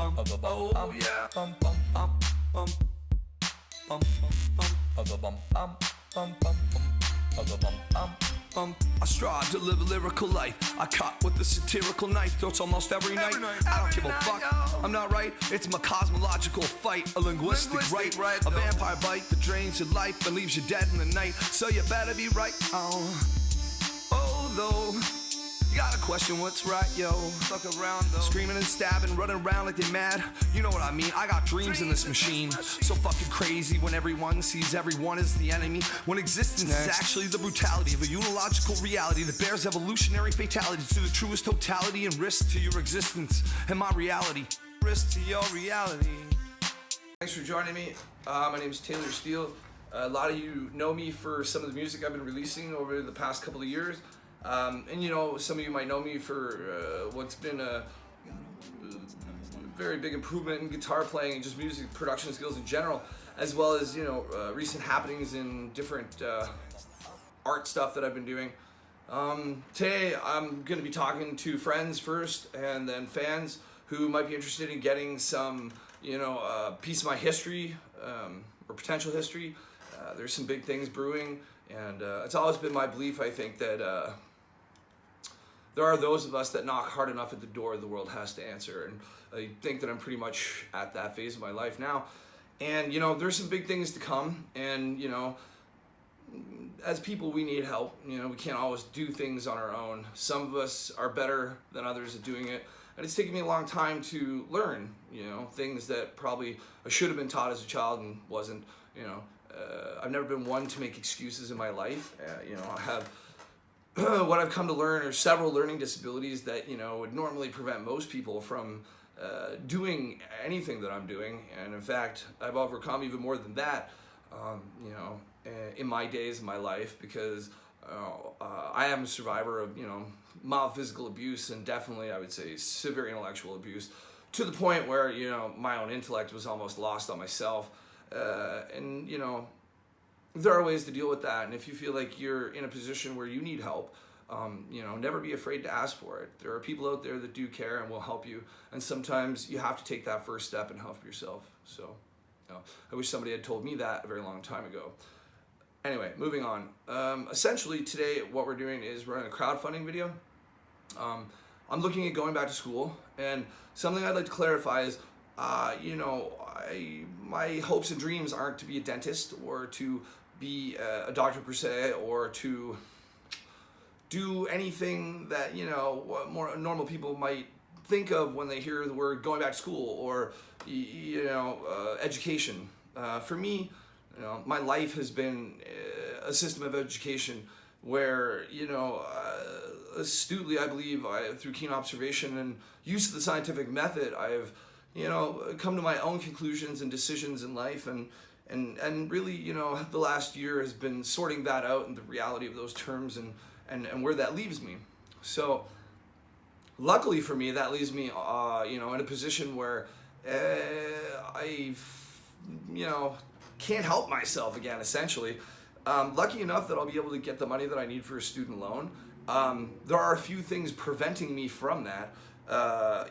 Oh yeah. I strive to live a lyrical life. I cut with a satirical knife. Throats almost every night. I don't give a fuck. I'm not right. It's my cosmological fight. A linguistic right. A vampire bite that drains your life and leaves you dead in the night. So you better be right. Although you gotta question what's right, yo. Fuck around though. Screaming and stabbing, running around like they're mad. You know what I mean? I got dreams in this machine. So fucking crazy when everyone sees everyone as the enemy. When existence is actually the brutality of a unilogical reality that bears evolutionary fatality to the truest totality and risk to your existence and my reality. Risk to your reality. Thanks for joining me. My name is Taylor Steele. A lot of you know me for some of the music I've been releasing over the past couple of years. And you know, some of you might know me for what's been a very big improvement in guitar playing and just music production skills in general, as well as, you know, recent happenings in different art stuff that I've been doing. Today I'm going to be talking to friends first and then fans who might be interested in getting some, you know, piece of my history or potential history. There's some big things brewing, and it's always been my belief, I think, that there are those of us that knock hard enough at the door the world has to answer, and I think that I'm pretty much at that phase of my life now. And you know, there's some big things to come, and you know, as people we need help. You know, we can't always do things on our own. Some of us are better than others at doing it, and it's taken me a long time to learn, you know, things that probably I should have been taught as a child and wasn't. You know, I've never been one to make excuses in my life. You know, I have what I've come to learn are several learning disabilities that, you know, would normally prevent most people from doing anything that I'm doing. And in fact, I've overcome even more than that, you know, in my days of my life, because I am a survivor of, you know, mild physical abuse and definitely, I would say, severe intellectual abuse, to the point where, you know, my own intellect was almost lost on myself. And, you know, there are ways to deal with that, and if you feel like you're in a position where you need help, you know, never be afraid to ask for it. There are people out there that do care and will help you, and sometimes you have to take that first step and help yourself. So, you know, I wish somebody had told me that a very long time ago. Anyway, moving on. Essentially, today what we're doing is running a crowdfunding video. I'm looking at going back to school, and something I'd like to clarify is, you know, my hopes and dreams aren't to be a dentist or to be a doctor per se, or to do anything that, you know, what more normal people might think of when they hear the word going back to school or, you know, education. For me, you know, my life has been a system of education where, you know, astutely, I believe, through keen observation and use of the scientific method, I've, you know, come to my own conclusions and decisions in life, and really, you know, the last year has been sorting that out and the reality of those terms and where that leaves me. So luckily for me, that leaves me, you know, in a position where I, you know, can't help myself again, essentially. Lucky enough that I'll be able to get the money that I need for a student loan. There are a few things preventing me from that.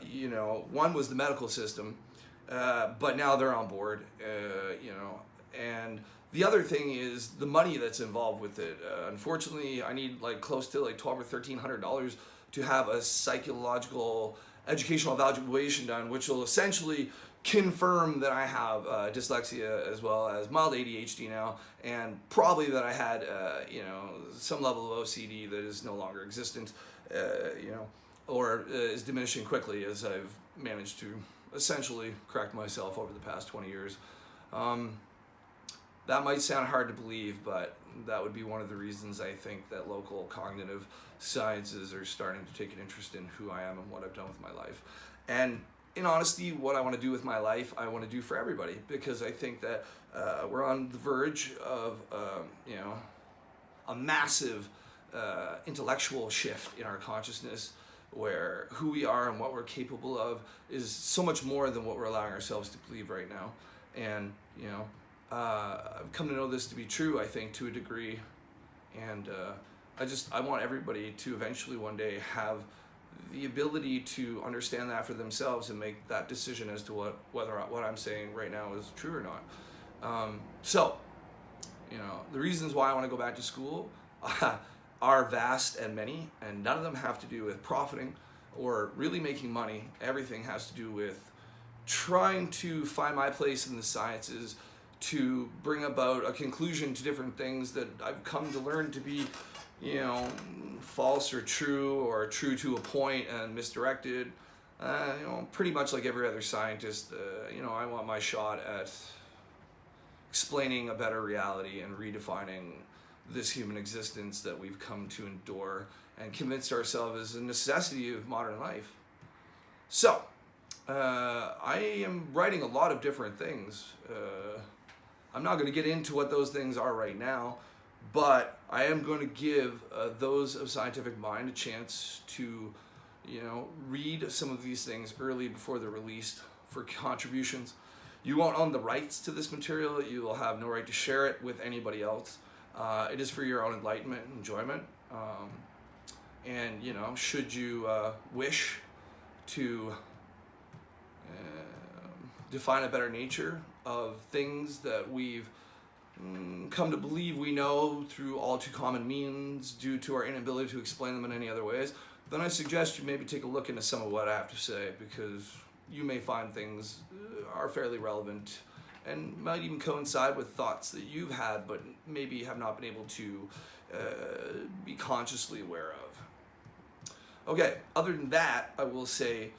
You know, one was the medical system, but now they're on board, you know, and the other thing is the money that's involved with it. Unfortunately, I need like close to like $1,200 or $1,300 to have a psychological educational evaluation done, which will essentially confirm that I have dyslexia as well as mild ADHD now, and probably that I had, you know, some level of OCD that is no longer existent, you know, or is diminishing quickly as I've managed to essentially correct myself over the past 20 years. That might sound hard to believe, but that would be one of the reasons I think that local cognitive sciences are starting to take an interest in who I am and what I've done with my life. And in honesty, what I want to do with my life, I want to do for everybody, because I think that we're on the verge of, you know, a massive intellectual shift in our consciousness, where who we are and what we're capable of is so much more than what we're allowing ourselves to believe right now. And, you know, I've come to know this to be true, I think, to a degree. And I want everybody to eventually one day have the ability to understand that for themselves and make that decision as to whether what I'm saying right now is true or not. So, the reasons why I want to go back to school are vast and many, and none of them have to do with profiting or really making money. Everything has to do with trying to find my place in the sciences, to bring about a conclusion to different things that I've come to learn to be, false or true to a point and misdirected. Pretty much like every other scientist, I want my shot at explaining a better reality and redefining this human existence that we've come to endure and convinced ourselves is a necessity of modern life. So, I am writing a lot of different things. I'm not going to get into what those things are right now, but I am going to give those of scientific mind a chance to, read some of these things early before they're released for contributions. You won't own the rights to this material. You will have no right to share it with anybody else. It is for your own enlightenment and enjoyment. And, should you wish to define a better nature of things that we've come to believe we know through all too common means due to our inability to explain them in any other ways, then I suggest you maybe take a look into some of what I have to say, because you may find things are fairly relevant and might even coincide with thoughts that you've had but maybe have not been able to be consciously aware of. Okay, other than that, I will say,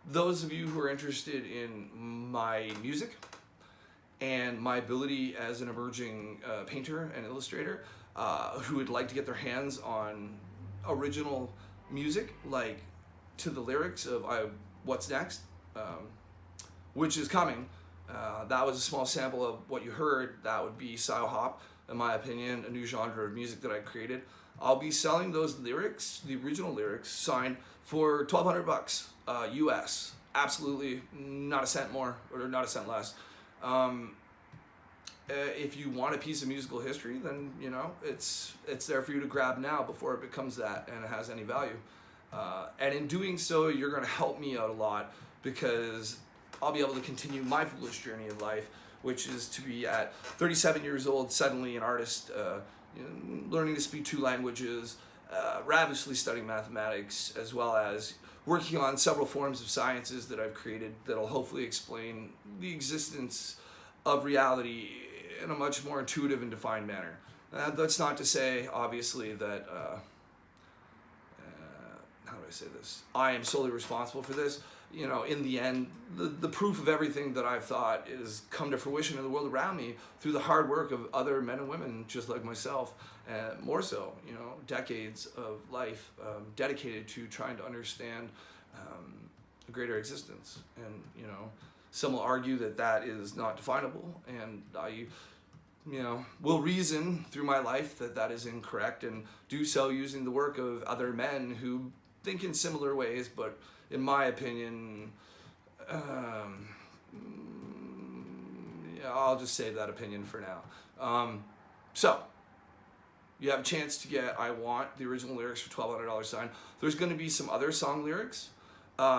those of you who are interested in my music and my ability as an emerging painter and illustrator, who would like to get their hands on original music, like to the lyrics of What's Next, which is coming. That was a small sample of what you heard. That would be Psyo-Hop, in my opinion, a new genre of music that I created. I'll be selling those lyrics, the original lyrics, signed for $1,200 US. Absolutely not a cent more or not a cent less. If you want a piece of musical history, then it's there for you to grab now before it becomes that and it has any value. And in doing so, you're going to help me out a lot, because I'll be able to continue my foolish journey in life, which is to be at 37 years old, suddenly an artist, learning to speak 2 languages, ravishly studying mathematics, as well as working on several forms of sciences that I've created that'll hopefully explain the existence of reality in a much more intuitive and defined manner. That's not to say, obviously, that, how do I say this? I am solely responsible for this. In the end, the proof of everything that I've thought is come to fruition in the world around me through the hard work of other men and women just like myself, and more so, decades of life dedicated to trying to understand a greater existence. And, some will argue that that is not definable, and I, will reason through my life that that is incorrect, and do so using the work of other men who think in similar ways, but in my opinion, I'll just save that opinion for now. So, you have a chance to get I Want, the original lyrics for $1,200 signed. There's going to be some other song lyrics,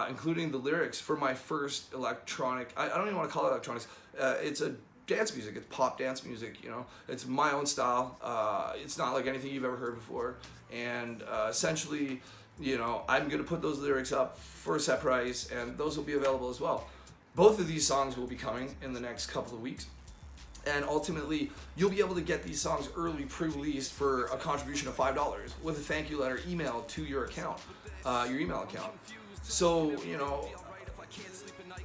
including the lyrics for my first electronic, I don't even want to call it electronics, it's a dance music, it's pop dance music, it's my own style, it's not like anything you've ever heard before, and essentially, I'm going to put those lyrics up for a set price, and those will be available as well. Both of these songs will be coming in the next couple of weeks, and ultimately, you'll be able to get these songs early pre-released for a contribution of $5 with a thank you letter emailed to your account, your email account. So,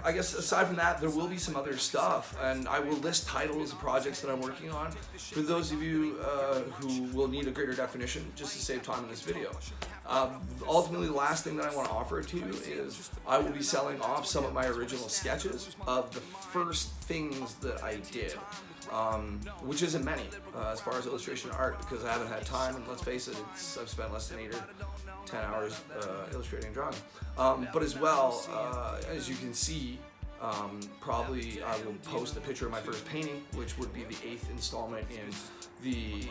I guess aside from that, there will be some other stuff, and I will list titles of projects that I'm working on for those of you who will need a greater definition, just to save time in this video. Ultimately, the last thing that I want to offer to you is I will be selling off some of my original sketches of the first things that I did, which isn't many as far as illustration and art, because I haven't had time, and let's face it, I've spent less than 8 or 10 hours illustrating and drawing. But as well, as you can see, probably I will post a picture of my first painting, which would be the 8th installment in the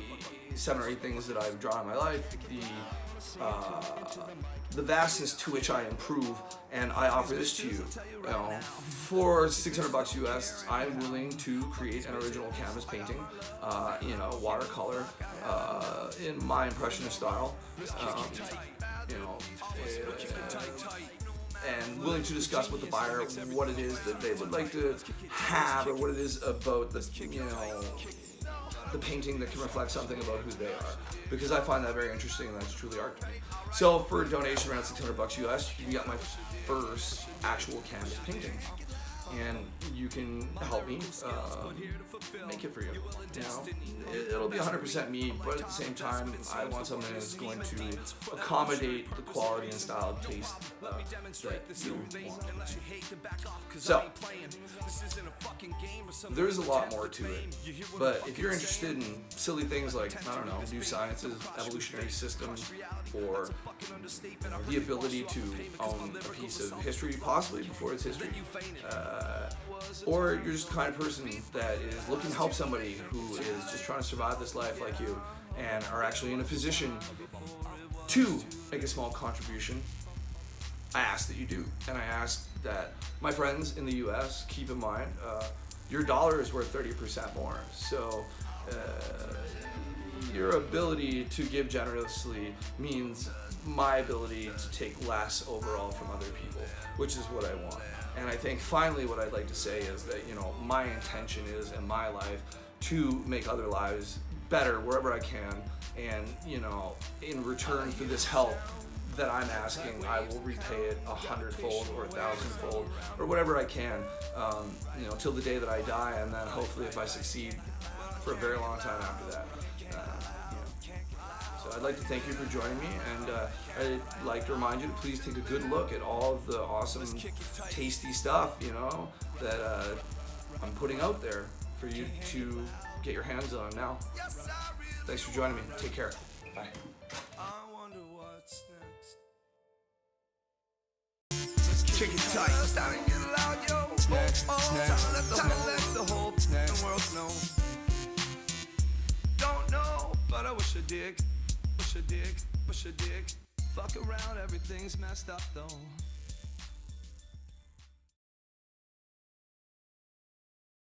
7 or 8 things that I've drawn in my life. The the vastness to which I improve, and I offer this to you. For $600 US, I'm willing to create an original canvas painting, watercolor, in my impressionist style, and willing to discuss with the buyer what it is that they would like to have, or what it is about the painting that can reflect something about who they are, because I find that very interesting, and that's truly art to me. So for a donation around $600 US, you can get my first actual canvas painting, and you can help me make it for you. It'll be 100% me, but at the same time, I want something that's going to accommodate the quality and style of taste that you want. So, there's a lot more to it, but if you're interested in silly things like, I don't know, new sciences, evolutionary systems, or the ability to own a piece of history, possibly before it's history, or you're just the kind of person that is looking to help somebody who is just trying to survive this life like you, and are actually in a position to make a small contribution, I ask that you do. And I ask that my friends in the US keep in mind, your dollar is worth 30% more. So your ability to give generously means my ability to take less overall from other people, which is what I want. And I think finally what I'd like to say is that, my intention is in my life to make other lives better wherever I can, and, in return for this help that I'm asking, I will repay it 100-fold or 1,000-fold or whatever I can, till the day that I die, and then hopefully if I succeed for a very long time after that. So I'd like to thank you for joining me, and I'd like to remind you to please take a good look at all of the awesome, tasty stuff, that I'm putting out there for you to get your hands on now. Thanks for joining me. Take care. Bye. Kick it tight. Time to get loud, yo. Time to let the whole world know. Don't know, but I wish I did. Wish I did. Fuck around, everything's messed up though.